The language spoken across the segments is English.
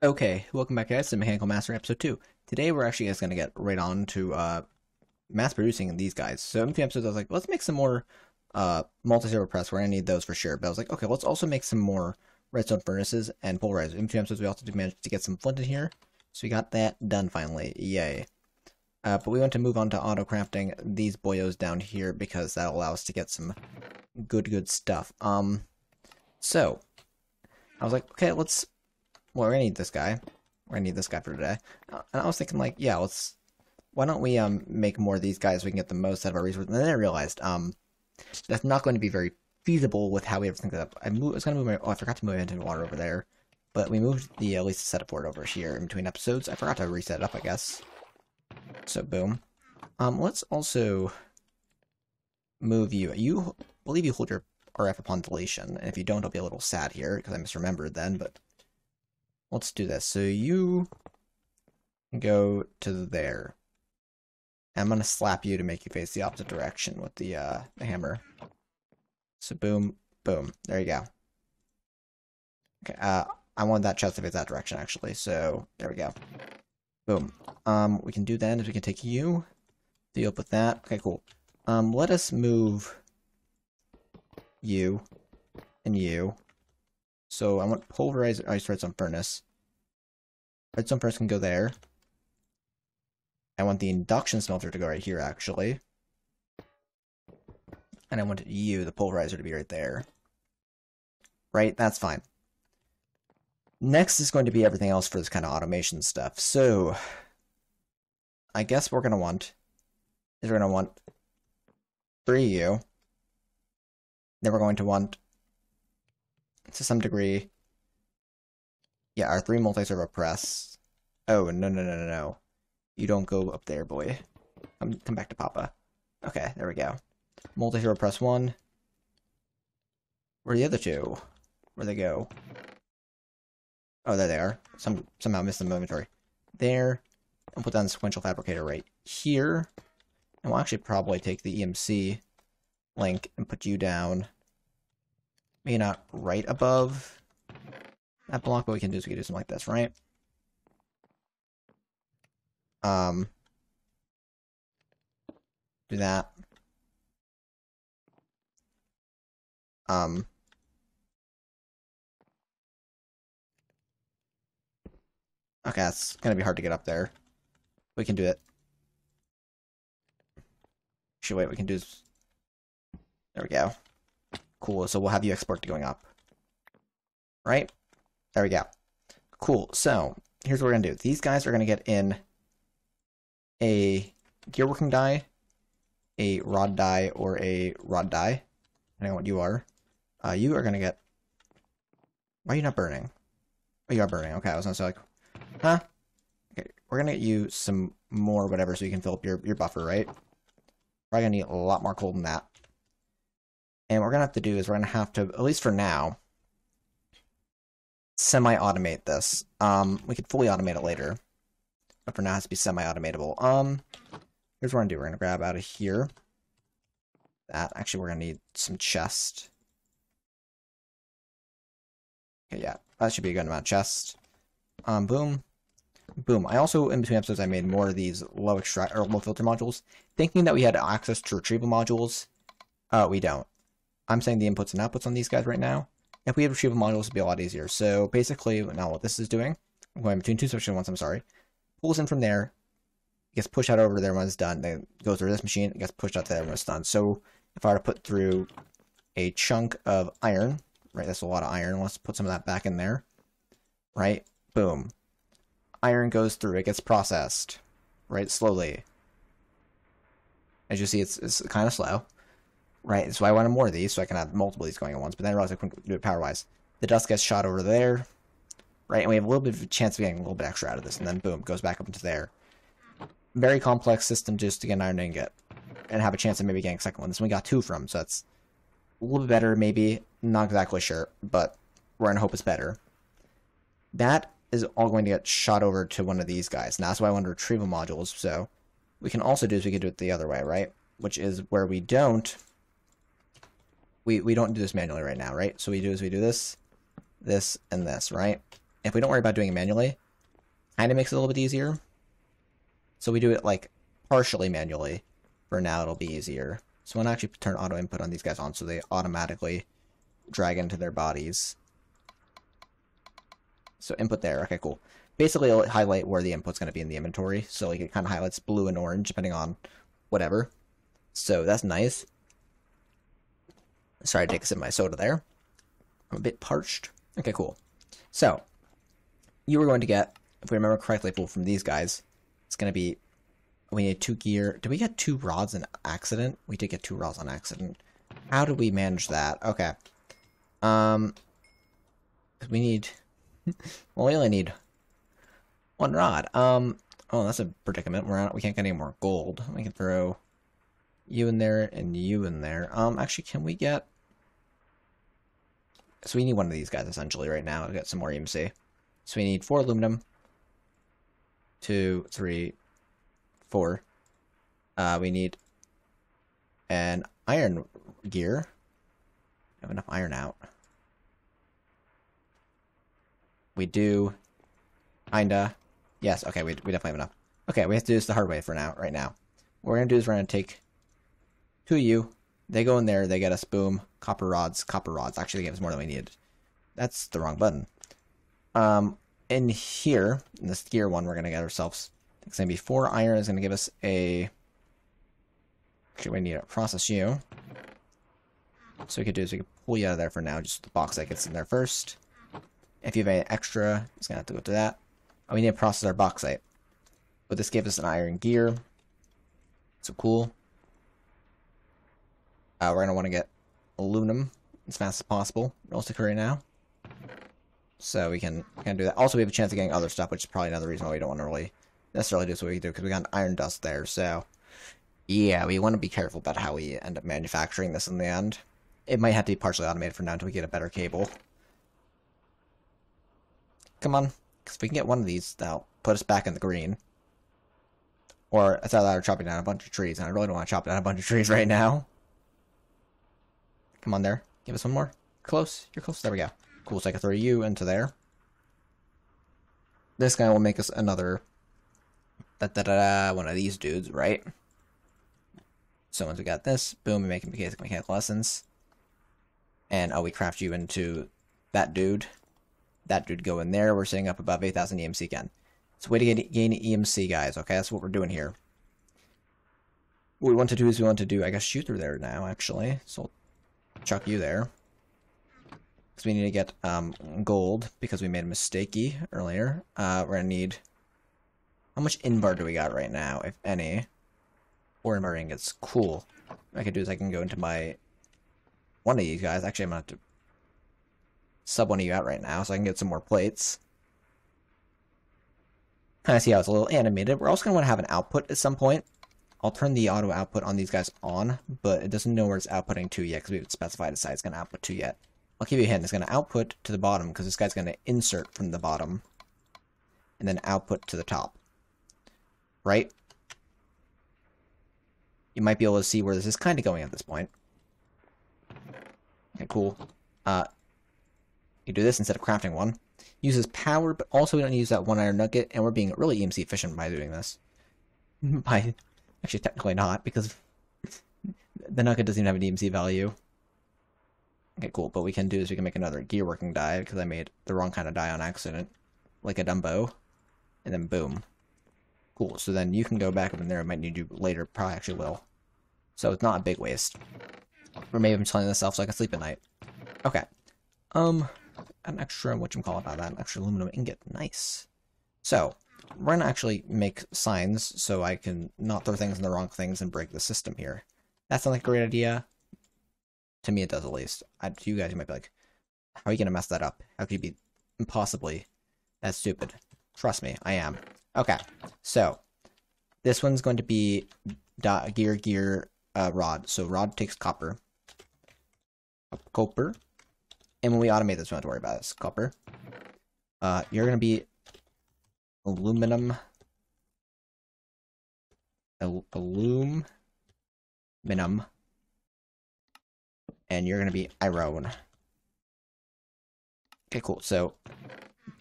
Okay, welcome back guys to Mechanical Master episode 2. Today we're actually just going to get right on to mass producing these guys. So in a few episodes I was like, let's make some more multi-servo press. We're going to need those for sure. But I was like, okay, let's also make some more redstone furnaces and pulverizers. In a few episodes we also managed to get some flint in here. So we got that done finally. Yay. But we want to move on to auto crafting these boyos down here because that'll allow us to get some good stuff. So I was like, okay, let's well, we're gonna need this guy. We're gonna need this guy for today. And I was thinking, like, yeah, why don't we make more of these guys so we can get the most out of our resources? And then I realized that's not going to be very feasible with how we have everything set up. I was gonna move my I forgot to move into water over there, but we moved the at least the setup for it over here in between episodes. I forgot to reset it up, I guess. So boom. Let's also move you. You believe you hold your RF upon deletion, and if you don't, I'll be a little sad here because I misremembered then, but. Let's do this. So you go to there. I'm going to slap you to make you face the opposite direction with the hammer. So boom, boom. There you go. Okay, I want that chest to face that direction, actually. So there we go. Boom. We can do that is we can take you. Deal with that. Okay, cool. Let us move you and you. So I want pulverizer, redstone furnace. Redstone furnace can go there. I want the induction smelter to go right here, actually. And I want you, the pulverizer, to be right there. Right? That's fine. Next is going to be everything else for this kind of automation stuff. So, I guess what we're going to want is we're going to want 3 you. Then we're going to want to some degree, yeah, our 3 multi-servo press. Oh, no. You don't go up there, boy. Come back to Papa. Okay, there we go. Multi-servo press 1. Where are the other 2? Where'd they go? Oh, there they are. Somehow missed them in inventory. There. And put down the sequential fabricator right here. And we'll actually probably take the EMC link and put you down. Maybe not right above that block, but we can do something like this, right? Do that. Okay, that's gonna be hard to get up there. We can do it. Actually, wait, we can do this. There we go. Cool, so we'll have you export to going up. Right? There we go. Cool, so here's what we're gonna do. These guys are gonna get in a gearworking die, a rod die, or a rod die, depending on what you are. You are gonna get... Why are you not burning? Oh, you are burning. Okay, I was gonna say, like, huh? Okay, we're gonna get you some more whatever so you can fill up your buffer, right? Probably gonna need a lot more coal than that. And what we're gonna have to do is we're gonna have to, at least for now, semi-automate this. We could fully automate it later. But for now it has to be semi-automatable. Here's what we're gonna do. We're gonna grab out of here. That actually we're gonna need some chest. Okay, yeah. That should be a good amount of chest. Boom. Boom. I also, in between episodes, I made more of these low filter modules, thinking that we had access to retrieval modules. We don't. I'm saying the inputs and outputs on these guys right now. If we had retrieval modules, it'd be a lot easier. So basically, now what this is doing, I'm going between 2 switches at once, I'm sorry. Pulls in from there, gets pushed out over there when it's done, then goes through this machine, it gets pushed out there when it's done. So if I were to put through a chunk of iron, right, that's a lot of iron, let's put some of that back in there, right, boom. Iron goes through, it gets processed, right, slowly. As you see, it's kind of slow. Right, that's why I wanted more of these, so I can have multiple of these going at once, but then I realized I couldn't do it power-wise. The dust gets shot over there, right, and we have a little bit of a chance of getting a little bit extra out of this, and then boom, goes back up into there. Very complex system just to get an iron ingot, and have a chance of maybe getting a second one. This one we got 2 from, so that's a little bit better, maybe. Not exactly sure, but we're gonna hope it's better. That is all going to get shot over to one of these guys, and that's why I wanted retrieval modules, so we can also do is we can do it the other way, right? Which is where we don't... We don't do this manually right now, right? So we do is we do this, and this, right? if we don't worry about doing it manually, kind of makes it a little bit easier. So we do it like partially manually. For now, it'll be easier. So I'm going to actually turn auto input on these guys on so they automatically drag into their bodies. So input there. Okay, cool. Basically, it'll highlight where the input's going to be in the inventory. So like it kind of highlights blue and orange depending on whatever. So that's nice. Sorry to take a sip of my soda there. I'm a bit parched. Okay, cool. So, you were going to get, if we remember correctly, from these guys, it's going to be, we need 2 gear. Did we get 2 rods on accident? We did get 2 rods on accident. How did we manage that? Okay. We need, well, we only need 1 rod. Oh, that's a predicament. We can't get any more gold. We can throw you in there and you in there. Actually, can we get, so we need one of these guys, essentially, right now to get some more EMC. So we need 4 aluminum. 2, 3, 4. We need an iron gear. I have enough iron out. We do. Kinda. Yes, okay, we definitely have enough. Okay, we have to do this the hard way for now, right now. What we're going to do is we're going to take 2 of you. They go in there, they get us, boom, copper rods. Actually, they gave us more than we needed. That's the wrong button. In here, in this gear one, we're going to get ourselves, it's going to be 4 iron is going to give us a, actually, we need to process you. So we could do is we could pull you out of there for now, just the box that gets in there first. If you have any extra, it's going to have to go to that. Oh, we need to process our bauxite. But this gave us an iron gear. So cool. We're going to want to get aluminum as fast as possible, realistically right now. So we can do that. Also, we have a chance of getting other stuff, which is probably another reason why we don't want to really necessarily do what we do, because we got iron dust there. So, yeah, we want to be careful about how we end up manufacturing this in the end. It might have to be partially automated for now until we get a better cable. Come on. Because if we can get one of these, that'll put us back in the green. Or it's either chopping down a bunch of trees, and I really don't want to chop down a bunch of trees right now. Come on there. Give us one more. Close. You're close. There we go. Cool, so I can throw you into there. This guy will make us another one of these dudes, right? So once we got this, boom, we make him basic mechanical lessons. And we craft you into that dude. That dude go in there. We're setting up above 8,000 EMC again. It's a way to gain EMC, guys, okay? That's what we're doing here. What we want to do is I guess, shoot through there now, actually. So I'll chuck you there. Because we need to get gold, because we made a mistakey earlier. We're going to need... How much invar do we got right now, if any? 4 invar ingots. Cool. What I can do is I can go into my... One of these guys. Actually, I'm going to have to sub one of you out right now, so I can get some more plates. Kind of see how it's a little animated. We're also going to want to have an output at some point. I'll turn the auto output on these guys on, but it doesn't know where it's outputting to yet, because we haven't specified a site it's going to output to yet. I'll give you a hint. It's going to output to the bottom because this guy's going to insert from the bottom and then output to the top. Right? You might be able to see where this is kind of going at this point. Okay, cool. You do this instead of crafting one. Uses power, but also we don't use that 1 iron nugget, and we're being really EMC efficient by doing this. Actually, technically not, because the nugget doesn't even have an EMC value. Okay, cool. But we can do is we can make another gear working die, because I made the wrong kind of die on accident. Like a Dumbo. And then boom. Cool. So then you can go back up in there. I might need you later. Probably actually will. So it's not a big waste. Or maybe I'm telling myself so I can sleep at night. Okay. An extra, whatchamacallit out of that? An extra aluminum ingot. Nice. So, we're going to actually make signs so I can not throw things in the wrong things and break the system here. That sounds like a great idea. To me, it does at least. To you guys, you might be like, how are you going to mess that up? How could you be impossibly that stupid? Trust me, I am. Okay, so this one's going to be gear, rod. So rod takes copper. Copper. And when we automate this, we don't have to worry about this. Copper. You're going to be aluminum. Aluminum. And you're going to be iron. Okay, cool. So,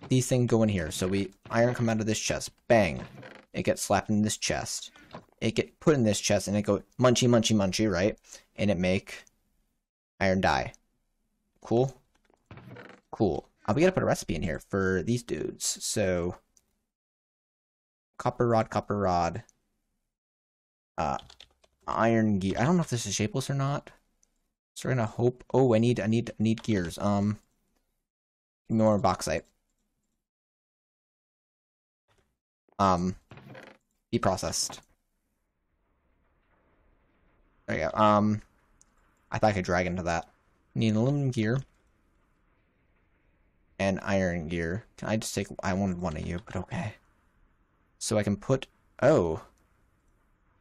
these things go in here. So iron come out of this chest. Bang. It gets slapped in this chest. It get put in this chest, and it go munchy, munchy, munchy, right? And it make iron dye. Cool? Cool. We gotta put a recipe in here for these dudes. So, copper rod. Iron gear. I don't know if this is shapeless or not. So we're gonna hope. Oh, I need gears. Give me more bauxite. Be processed. There you go. I thought I could drag into that. Need aluminum gear. And iron gear. Can I just take... I wanted one of you, but okay. So I can put... Oh.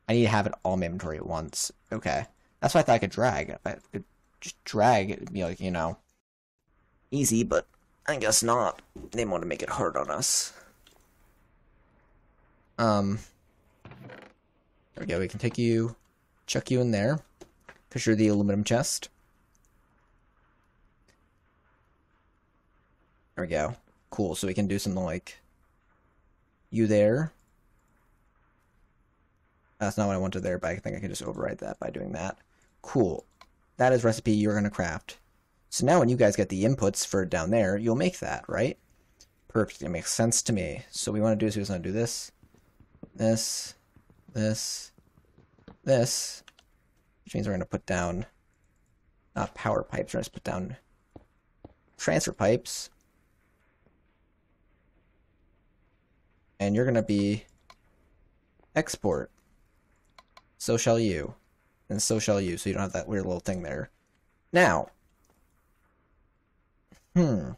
I need to have it all in my inventory at once. Okay. That's why I thought I could drag. If I could just drag, it'd be like, you know... easy, but I guess not. They want to make it hard on us. There we go. We can take you... chuck you in there. Because you're the aluminum chest. There we go. Cool, so we can do something like... you there. That's not what I wanted there, but I think I can just override that by doing that. Cool. That is recipe you're going to craft. So now when you guys get the inputs for down there, you'll make that, right? Perfect. It makes sense to me. So what we want to do is we just want to do this. This. Which means we're going to put down... not power pipes. We're going to put down transfer pipes. And you're going to be export. So shall you. And so shall you, so you don't have that weird little thing there. Now. I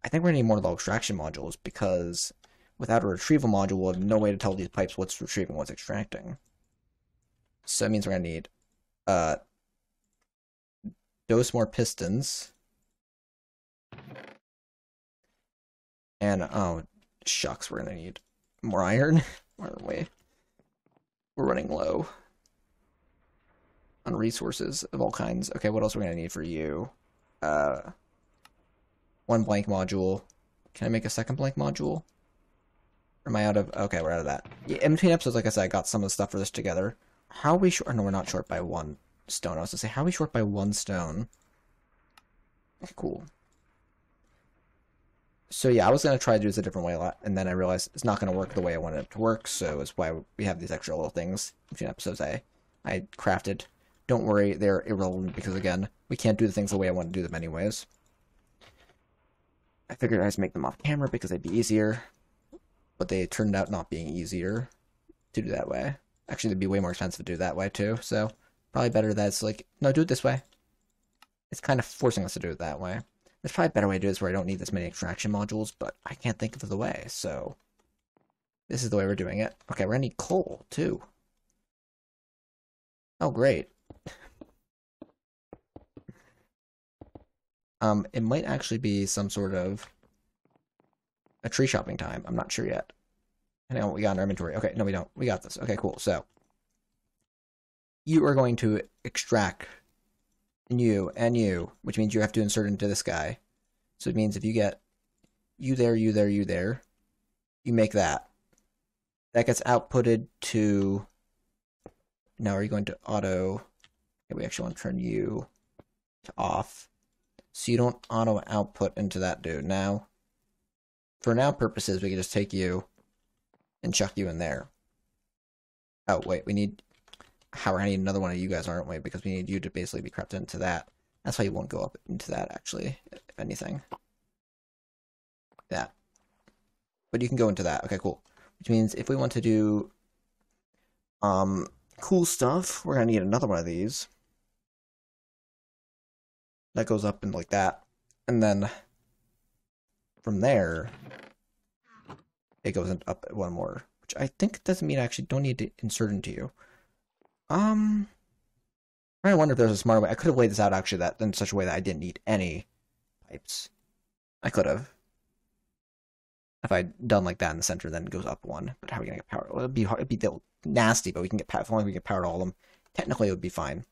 think we're going to need more low extraction modules, because without a retrieval module, we'll have no way to tell these pipes what's retrieving, what's extracting. So that means we're going to need dose more pistons. And, oh, shucks, we're going to need more iron, aren't we? We're running low on resources of all kinds. Okay, what else are we going to need for you? One blank module. Can I make a second blank module? Or am I out of... okay, we're out of that. Yeah, in between episodes, like I said, I got some of the stuff for this together. How are we short? No, we're not short by one stone. I was going to say, how are we short by one stone? Okay, cool. So yeah, I was going to try to do this a different way a lot, and then I realized it's not going to work the way I wanted it to work, so it's why we have these extra little things between episodes I crafted. Don't worry, they're irrelevant, because again, we can't do the things the way I want to do them anyways. I figured I'd just make them off camera because they'd be easier, but they turned out not being easier to do that way. Actually, they'd be way more expensive to do that way too, so probably better that it's like, no, do it this way. It's kind of forcing us to do it that way. There's probably a better way to do this where I don't need this many extraction modules, but I can't think of the way, so this is the way we're doing it. Okay, we're gonna need coal, too. Oh, great. It might actually be some sort of a tree shopping time. I'm not sure yet. Depending on what we got in our inventory. Okay, no, we don't. We got this. Okay, cool. So, you are going to extract you and you, which means you have to insert into this guy. So it means if you get you there, you there, you there, you make that. That gets outputted to... now are you going to auto... okay, we actually want to turn you to off. So you don't auto output into that dude. Now, for now purposes, we can just take you and chuck you in there. Oh, wait, we need... I need another one of you guys, aren't we? Because we need you to basically be crept into that. That's why you won't go up into that, actually, if anything. That. But you can go into that. Okay, cool. Which means if we want to do cool stuff, we're going to need another one of these. That goes up and like that. And then from there, it goes up one more. Which I think doesn't mean I actually don't need to insert into you. I wonder if there's a smarter way. I could have laid this out actually that in such a way that I didn't need any pipes. I could have. If I'd done like that in the center, then it goes up one. But how are we gonna get power? Well, it'd be hard. It'd be nasty, but we can get power. If only we get power to all of them. Technically, it would be fine.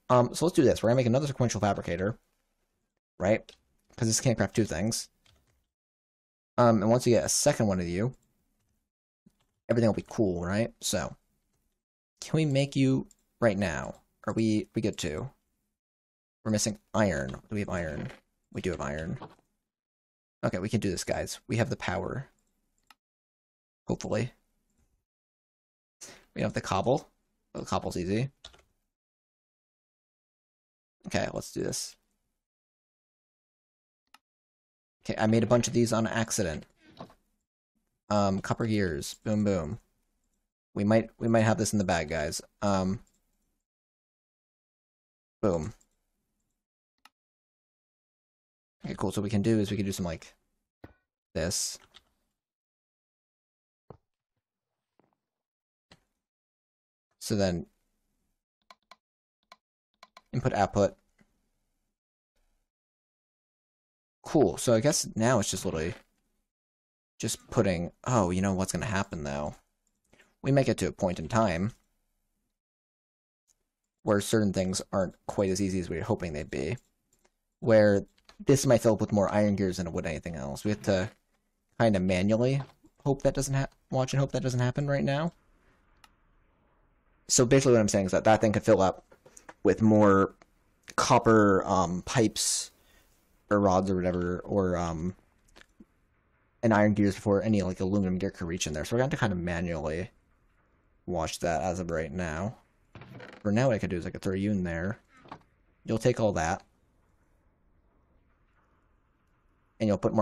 So let's do this. We're gonna make another sequential fabricator, right? Because this can't craft two things. And once you get a second one of you, everything will be cool, right? So, can we make you right now? Are we good too? We're missing iron. Do we have iron? We do have iron. Okay, we can do this, guys. We have the power. Hopefully. We have the cobble. Oh, the cobble's easy. Okay, let's do this. Okay, I made a bunch of these on accident. Copper gears. Boom, boom. We might have this in the bag, guys. Boom. Okay, cool. So what we can do is we can do some like this. So then input output. Cool. So I guess now it's just literally just putting, oh, you know what's going to happen though? We make it to a point in time where certain things aren't quite as easy as we were hoping they'd be. Where this might fill up with more iron gears than it would anything else. We have to kind of manually hope that doesn't watch and hope that doesn't happen right now. So basically what I'm saying is that that thing could fill up with more copper pipes or rods or whatever, or and iron gears before any like aluminum gear could reach in there. So we're going to kind of manually watch that as of right now. For now, what I could do is I could throw you in there. You'll take all that, and you'll put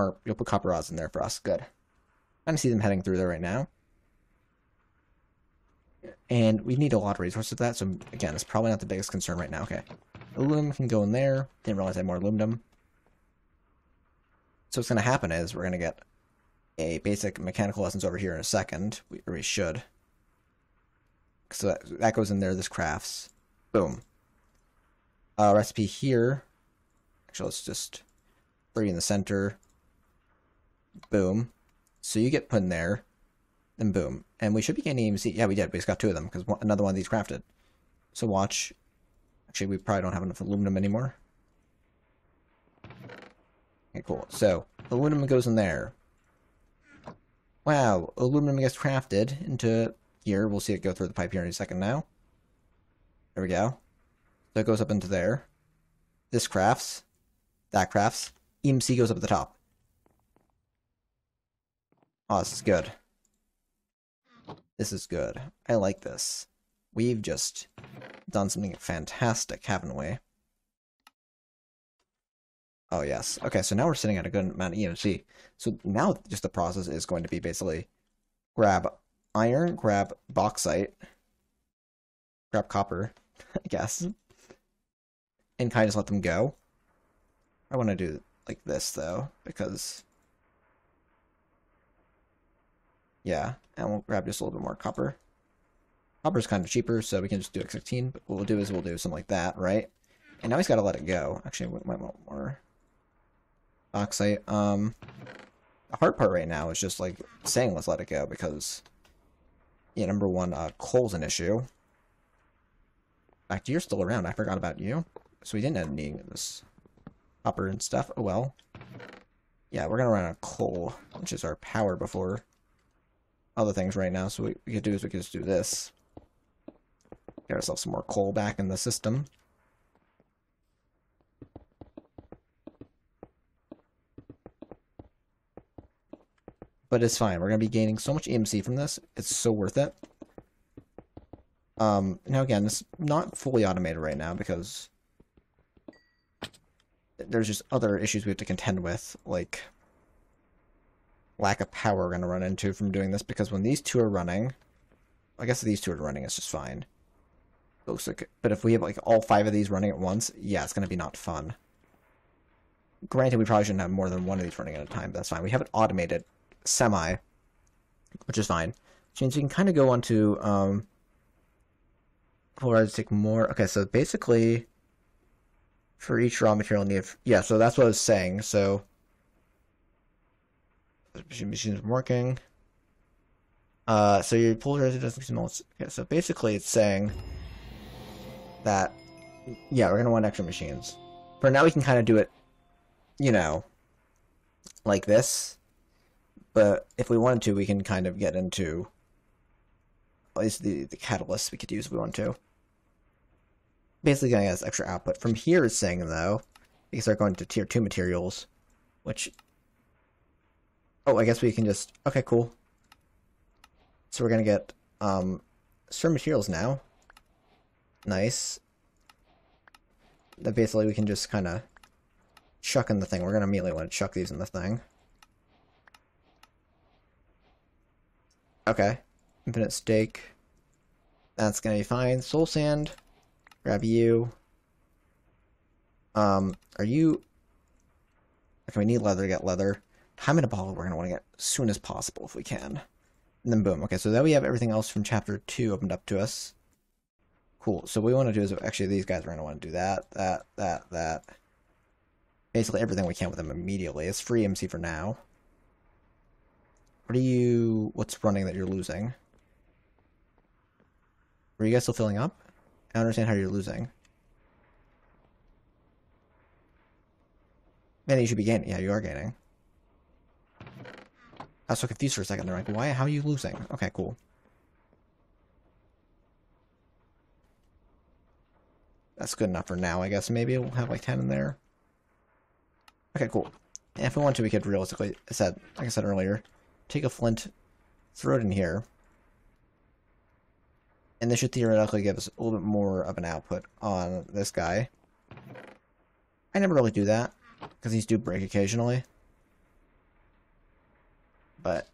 copper rods in there for us. Good. I can see them heading through there right now. And we need a lot of resources for that, so again, it's probably not the biggest concern right now. Okay. Aluminum can go in there. Didn't realize I had more aluminum. So what's going to happen is we're going to get a basic mechanical lessons over here in a second. We should. So that goes in there, this crafts. Boom. Recipe here. Actually, let's just throw you in the center. Boom. So you get put in there. Then boom. And we should be getting EMC. Yeah, we did. We just got 2 of them because another one of these crafted. So watch. Actually, we probably don't have enough aluminum anymore. Okay, cool. So, aluminum goes in there. Wow, aluminum gets crafted into here. We'll see it go through the pipe here in a second now. There we go. So it goes up into there. This crafts. That crafts. EMC goes up at the top. Oh, this is good. This is good. I like this. We've just done something fantastic, haven't we? Oh, yes. Okay, so now we're sitting at a good amount of EMC. So now just the process is going to be basically grab iron, grab bauxite, grab copper, I guess, and kind of just let them go. I want to do like this, though, because, yeah, and we'll grab just a little bit more copper. Copper's kind of cheaper, so we can just do X16, but what we'll do is we'll do something like that, right? And now he's got to let it go. Actually, we might want more bauxite. The hard part right now is just like saying let's let it go because, yeah, number one, coal's an issue. In fact, you're still around. I forgot about you. So we didn't end up needing this copper and stuff. Oh well. Yeah, we're gonna run out of coal, which is our power before other things right now. So what we could do is we could just do this. Get ourselves some more coal back in the system. But it's fine. We're going to be gaining so much EMC from this. It's so worth it. Now again, it's not fully automated right now because there's just other issues we have to contend with, like lack of power we're going to run into from doing this, because when these two are running, I guess if these two are running, it's just fine. Looks like, but if we have like all 5 of these running at once, yeah, it's going to be not fun. Granted, we probably shouldn't have more than one of these running at a time, but that's fine. We have it automated semi, which is fine. Which means we can kind of go on to, we'll take more. Okay, so basically, for each raw material need, yeah, so that's what I was saying. So, machine's working. So your pulverizer doesn't seem okay, so basically it's saying that, yeah, we're going to want extra machines. For now, we can kind of do it, you know, like this. But if we wanted to, we can kind of get into at least the catalysts we could use if we want to. Basically getting us extra output. From here is saying, though, we can start going to tier 2 materials, which... Oh, I guess we can just... Okay, cool. So we're going to get certain materials now. Nice. That basically we can just kind of chuck in the thing. We're going to immediately want to chuck these in the thing. Okay. Infinite stake. That's going to be fine. Soul sand. Grab you. Are you... Okay, we need leather to get leather. Time in a bottle we're going to want to get as soon as possible if we can. And then boom. Okay, so then we have everything else from chapter 2 opened up to us. Cool. So what we want to do is, actually these guys are going to want to do that. Basically everything we can with them immediately. It's free MC for now. What's running that you're losing? Are you guys still filling up? I don't understand how you're losing. Man, you should be gaining. Yeah, you are gaining. I was so confused for a second. They're like, why? How are you losing? Okay, cool. That's good enough for now, I guess. Maybe we'll have like 10 in there. Okay, cool. And if we want to, we could realistically, like I said earlier, take a flint, throw it in here. And this should theoretically give us a little bit more of an output on this guy. I never really do that, because these do break occasionally. But,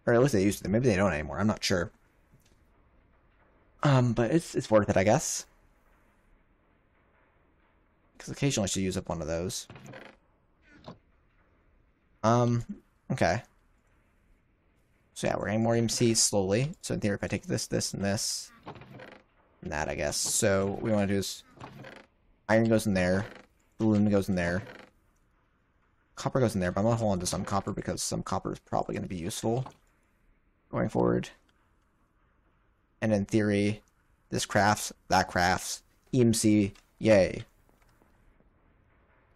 or at least they used to. Maybe they don't anymore. I'm not sure. But it's worth it, I guess. Because occasionally I should use up one of those. Okay. So yeah, we're getting more MC slowly. So in theory, if I take this, and this, and that, I guess. So what we want to do is iron goes in there, balloon goes in there, copper goes in there, but I'm going to hold on to some copper because some copper is probably going to be useful going forward. And in theory, this crafts, that crafts, EMC, yay.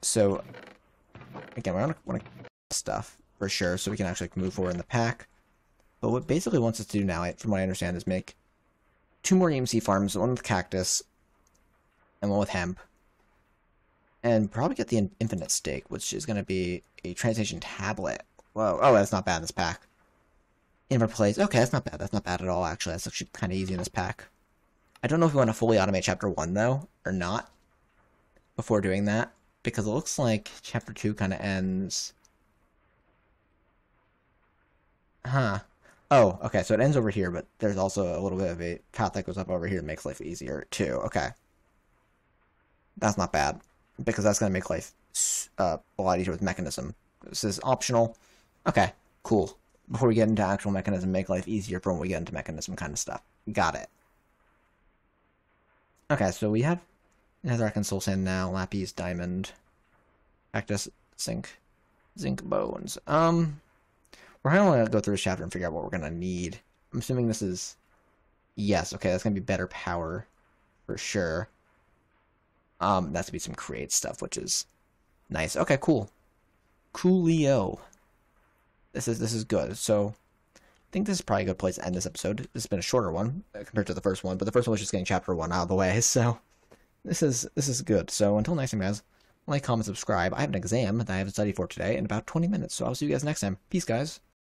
So, again, we want to stuff for sure so we can actually move forward in the pack. But what basically wants us to do now, from what I understand, is make 2 more EMC farms, one with cactus and one with hemp. And probably get the infinite stake, which is going to be a translation tablet. Whoa, oh, that's not bad in this pack. Infinite place. Okay, that's not bad. That's not bad at all, actually. That's actually kind of easy in this pack. I don't know if we want to fully automate Chapter 1, though, or not, before doing that. Because it looks like Chapter 2 kind of ends... Huh. Oh, okay, so it ends over here, but there's also a little bit of a path that goes up over here and makes life easier, too. Okay. That's not bad, because that's going to make life a lot easier with Mechanism. This is optional. Okay, cool. Before we get into actual Mechanism, make life easier for when we get into Mechanism kind of stuff. Got it. Okay, so we have Netherrack and Soul Sand now, Lapis, Diamond, Cactus, Zinc Bones. We're going to want to go through this chapter and figure out what we're going to need. I'm assuming this is... Yes, okay, that's going to be better power, for sure. That's going to be some create stuff, which is nice. Okay, cool. Coolio. This is good. So, I think this is probably a good place to end this episode. This has been a shorter one compared to the first one, but the first one was just getting chapter 1 out of the way, so this is good. So, until next time, guys, like, comment, subscribe. I have an exam that I have to study for today in about 20 minutes, so I'll see you guys next time. Peace, guys.